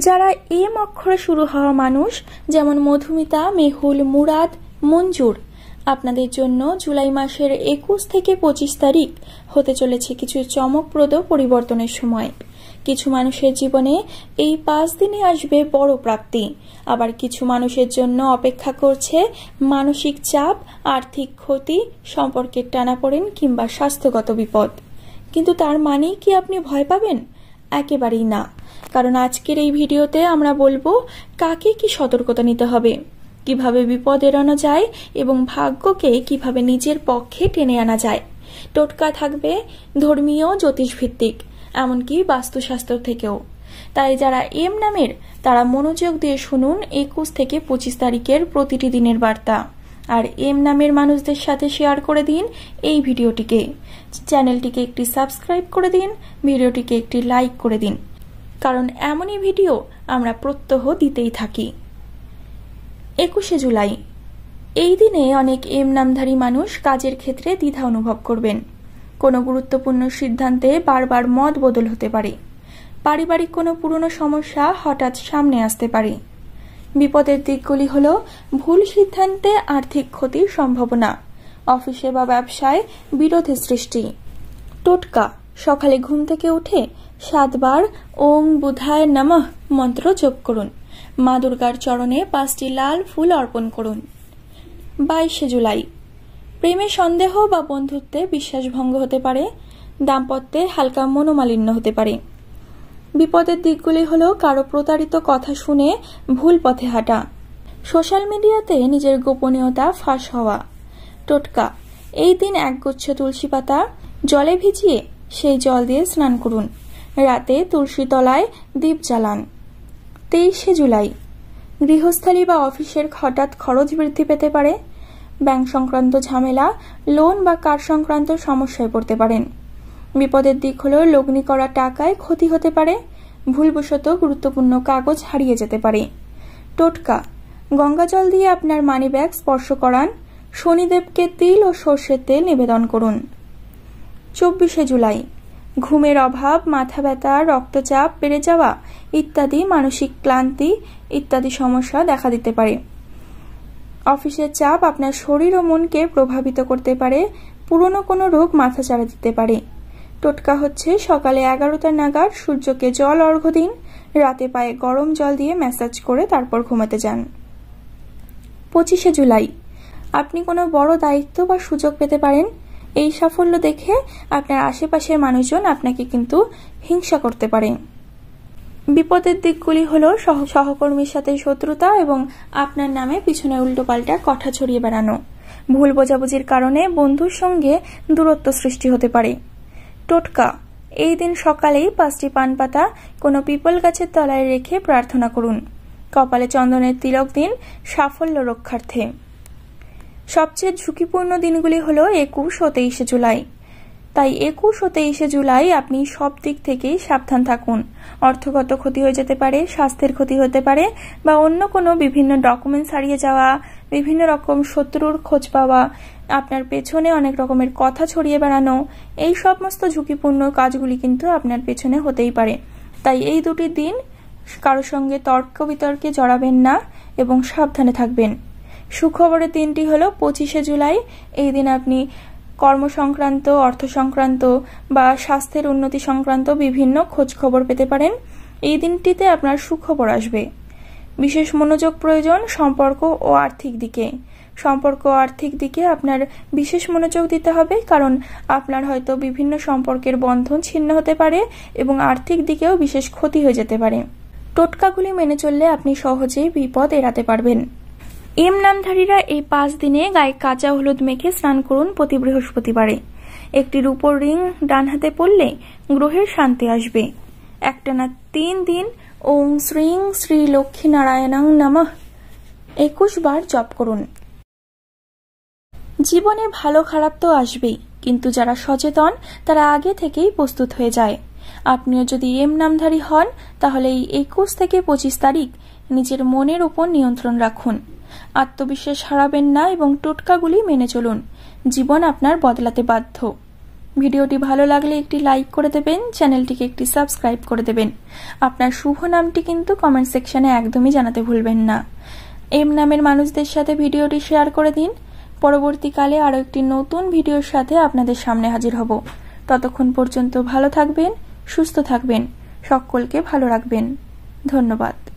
যারা এম অক্ষরে শুরু হওয়া মানুষ যেমন মধুমিতা, মেহুল, মুরাদ, মঞ্জুর, আপনাদের জন্য জুলাই মাসের 21 থেকে 25 তারিখ হতে চলেছে কিছু চমকপ্রদ পরিবর্তনের সময়। কিছু মানুষের জীবনে এই 5 দিনে আসবে বড় প্রাপ্তি, আবার কিছু মানুষের জন্য অপেক্ষা করছে মানসিক চাপ, আর্থিক ক্ষতি, সম্পর্কের টানাপোড়েন কিংবা স্বাস্থ্যগত বিপদ। কিন্তু তার মানেই কি আপনি ভয় পাবেন? একেবারেই না, কারণ আজকের এই ভিডিওতে আমরা বলবো কাকে কি সতর্কতা নিতে হবে, কিভাবে বিপদ এড়ানো যায় এবং ভাগ্যকে কিভাবে নিজের পক্ষে টেনে আনা যায়। টোটকা থাকবে ধর্মীয়, জ্যোতিষভিত্তিক, এমনকি বাস্তুশাস্ত্র থেকেও। তাই যারা এম নামের তারা মনোযোগ দিয়ে শুনুন 21 থেকে 25 তারিখের প্রতিটি দিনের বার্তা। আর এম নামের মানুষদের সাথে শেয়ার করে দিন এই ভিডিওটিকে, চ্যানেলটিকে একটি সাবস্ক্রাইব করে দিন, ভিডিওটিকে একটি লাইক করে দিন, কারণ এমনই ভিডিও আমরা প্রত্যহ দিতেই থাকি। 21শে জুলাই, এই দিনে অনেক এম নামধারী মানুষ কাজের ক্ষেত্রে দ্বিধা অনুভব করবেন। কোনো গুরুত্বপূর্ণ সিদ্ধান্তে বারবার মত বদল হতে পারে। পারিবারিক কোনো পুরনো সমস্যা হঠাৎ সামনে আসতে পারে। বিপদের দিকগুলি হল ভুল সিদ্ধান্তে আর্থিক ক্ষতির সম্ভাবনা, অফিসে বা ব্যবসায় বিরোধের সৃষ্টি। টোটকা: সকালে ঘুম থেকে উঠে 7 বার ওং বুধায় নমঃ মন্ত্র জপ করুন। মা দুর্গার চরণে 5টি লাল ফুল অর্পণ করুন। 22শে জুলাই, প্রেমে সন্দেহ বা বন্ধুত্বে বিশ্বাসভঙ্গ হতে পারে। দাম্পত্যে হালকা মনোমালিন্য হতে পারে। বিপদের দিকগুলি হল কারো প্রতারিত কথা শুনে ভুল পথে হাঁটা, সোশ্যাল মিডিয়াতে নিজের গোপনীয়তা ফাঁস হওয়া। টোটকা: এই দিন একগুচ্ছ তুলসী পাতা জলে ভিজিয়ে সেই জল দিয়ে স্নান করুন। রাতে তুলসী তলায় দীপ জ্বালান। 23শে জুলাই, গৃহস্থালী বা অফিসের হঠাৎ খরচ বৃদ্ধি পেতে পারে। ব্যাংক সংক্রান্ত ঝামেলা, লোন বা কার সংক্রান্ত সমস্যায় পড়তে পারেন। বিপদের দিক হল লগ্নি করা টাকায় ক্ষতি হতে পারে। ভুলবশত গুরুত্বপূর্ণ কাগজ হারিয়ে যেতে পারে। টোটকা: গঙ্গা জল দিয়ে আপনার মানিব্যাগ স্পর্শ করান। শনিদেবকে তিল ও সর্ষের তেল নিবেদন করুন। 24শে জুলাই, ঘুমের অভাব, মাথা ব্যথা, রক্তচাপ বেড়ে যাওয়া ইত্যাদি মানসিক ক্লান্তি ইত্যাদি সমস্যা দেখা দিতে পারে। অফিসের চাপ আপনার শরীর ও মনকে প্রভাবিত করতে পারে। পুরনো কোনো রোগ মাথাচাড়া দিতে পারে। টোটকা হচ্ছে সকালে 11টা নাগাদ সূর্যকে জল অর্ঘ্য দিন। রাতে পায়ে গরম জল দিয়ে ম্যাসাজ করে তারপর ঘুমাতে যান। 25শে জুলাই, আপনি কোনো বড় দায়িত্ব বা সুযোগ পেতে পারেন। এই সাফল্য দেখে আপনার আশেপাশের মানুষজন আপনাকে কিন্তু হিংসা করতে পারে। বিপদের দিকগুলি হল সহকর্মীর সাথে শত্রুতা এবং আপনার নামে পিছনে উল্টোপাল্টা কথা ছড়িয়ে বেড়ানো। ভুল বোঝাবুঝির কারণে বন্ধুর সঙ্গে দূরত্ব সৃষ্টি হতে পারে। টোটকা: এই দিন সকালেই 5টি পান পাতা কোনো পিপল গাছের তলায় রেখে প্রার্থনা করুন। কপালে চন্দনের তিলক দিন সাফল্য রক্ষার্থে। সবচেয়ে ঝুঁকিপূর্ণ দিনগুলি হল 21 ও 23শে জুলাই। তাই 21 ও 23শে জুলাই আপনি সব দিক থেকেই সাবধান থাকুন। অর্থগত ক্ষতি হয়ে যেতে পারে, স্বাস্থ্যের ক্ষতি হতে পারে, বা অন্য কোনো বিভিন্ন ডকুমেন্টস হারিয়ে যাওয়া, বিভিন্ন রকম শত্রুর খোঁজ পাওয়া, আপনার পেছনে অনেক রকমের কথা ছড়িয়ে বেড়ানো, এই সমস্ত ঝুঁকিপূর্ণ কাজগুলি কিন্তু আপনার পেছনে হতেই পারে। তাই এই দুটি দিন কারোর সঙ্গে তর্ক বিতর্কে জড়াবেন না এবং সাবধানে থাকবেন। সুখবরের দিনটি হলো 25শে জুলাই। এই দিন আপনি কর্ম সংক্রান্ত, অর্থ সংক্রান্ত বা স্বাস্থ্যের উন্নতি সংক্রান্ত বিভিন্ন খোঁজ খবর পেতে পারেন। এই দিনটিতে আপনার সুখবর আসবে। বিশেষ মনোযোগ প্রয়োজন সম্পর্ক ও আর্থিক দিকে। সম্পর্ক ও আর্থিক দিকে আপনার বিশেষ মনোযোগ দিতে হবে, কারণ আপনার হয়তো বিভিন্ন সম্পর্কের বন্ধন ছিন্ন হতে পারে এবং আর্থিক দিকেও বিশেষ ক্ষতি হয়ে যেতে পারে। টোটকাগুলি মেনে চললে আপনি সহজেই বিপদ এড়াতে পারবেন। এম নামধারীরা এই 5 দিনে গায়ে কাঁচা হলুদ মেখে স্নান করুন প্রতি বৃহস্পতিবারে। একটি রূপোর রিং ডান হাতে পরলে গ্রহের শান্তি আসবে। একটানা 3 দিন ওং শ্রীং শ্রী লক্ষ্মী নারায়ণং নমঃ 21 বার জপ করুন। জীবনে ভালো খারাপ তো আসবেই, কিন্তু যারা সচেতন তারা আগে থেকেই প্রস্তুত হয়ে যায়। আপনিও যদি এম নামধারী হন তাহলে এই 21 থেকে 25 তারিখ নিজের মনের উপর নিয়ন্ত্রণ রাখুন। আত্মবিশ্বাস হারাবেন না এবং টোটকাগুলি মেনে চলুন। জীবন আপনার বদলাতে বাধ্য। ভিডিওটি ভালো লাগলে একটি লাইক করে দেবেন, চ্যানেলটিকে একটি সাবস্ক্রাইব করে দেবেন। আপনার শুভ নামটি কিন্তু কমেন্ট সেকশনে একদমই জানাতে ভুলবেন না। এম নামের মানুষদের সাথে ভিডিওটি শেয়ার করে দিন। পরবর্তীকালে আরও একটি নতুন ভিডিওর সাথে আপনাদের সামনে হাজির হব। ততক্ষণ পর্যন্ত ভালো থাকবেন, সুস্থ থাকবেন, সকলকে ভালো রাখবেন। ধন্যবাদ।